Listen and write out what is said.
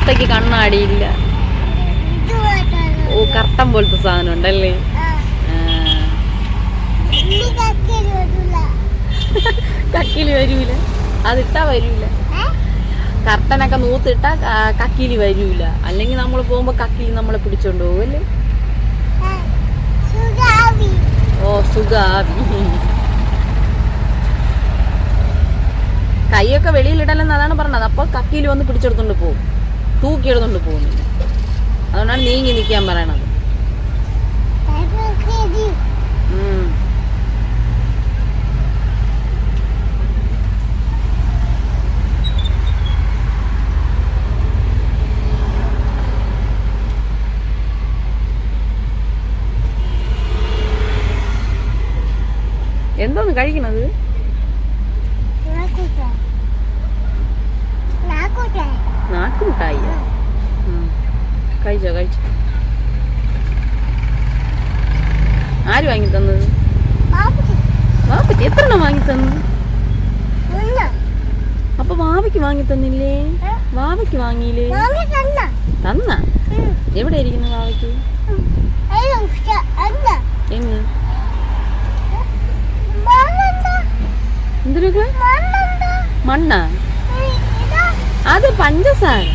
താത്തക്ക് കണ്ണാടിയില്ല. ഓ, curtain പോലത്തെ സാധനം ഉണ്ടല്ലേ. കക്കില് വരൂല, അതിട്ടാ വരൂല. കർട്ടനൊക്കെ നൂത്തിട്ടാ കക്കില് വരൂല. അല്ലെങ്കിൽ നമ്മൾ പോകുമ്പോ കക്കില് നമ്മളെ പിടിച്ചോണ്ട് പോകുമല്ലേ. ഓ, സുഖാവി. കൈയൊക്കെ വെളിയിലിടലെന്ന് അതാണ് പറഞ്ഞത്. അപ്പൊ കക്കില് വന്ന് പിടിച്ചെടുത്തോണ്ട് പോകും, തൂക്കിയെടുത്തോണ്ട് പോകുന്നില്ല. അതുകൊണ്ടാണ് നീങ്ങി നിൽക്കാൻ പറയണത്. എന്തോന്ന് കഴിക്കണത്? നാക്കുമുട്ടായി. കഴിച്ചോ കഴിച്ചോ. ആര് വാങ്ങി തന്നത്? വാപ്പച്ചി. എത്ര എണ്ണം വാങ്ങി തന്നു? അപ്പൊ വാവയ്ക്ക് വാങ്ങി തന്നില്ലേ? വാവയ്ക്ക് വാങ്ങിയില്ലേ? തന്ന. എവിടെ ഇരിക്കുന്നു വാവയ്ക്ക്? എങ്ങ്? എന്തൊക്കെ മണ്ണാ? അത് പഞ്ചസാര.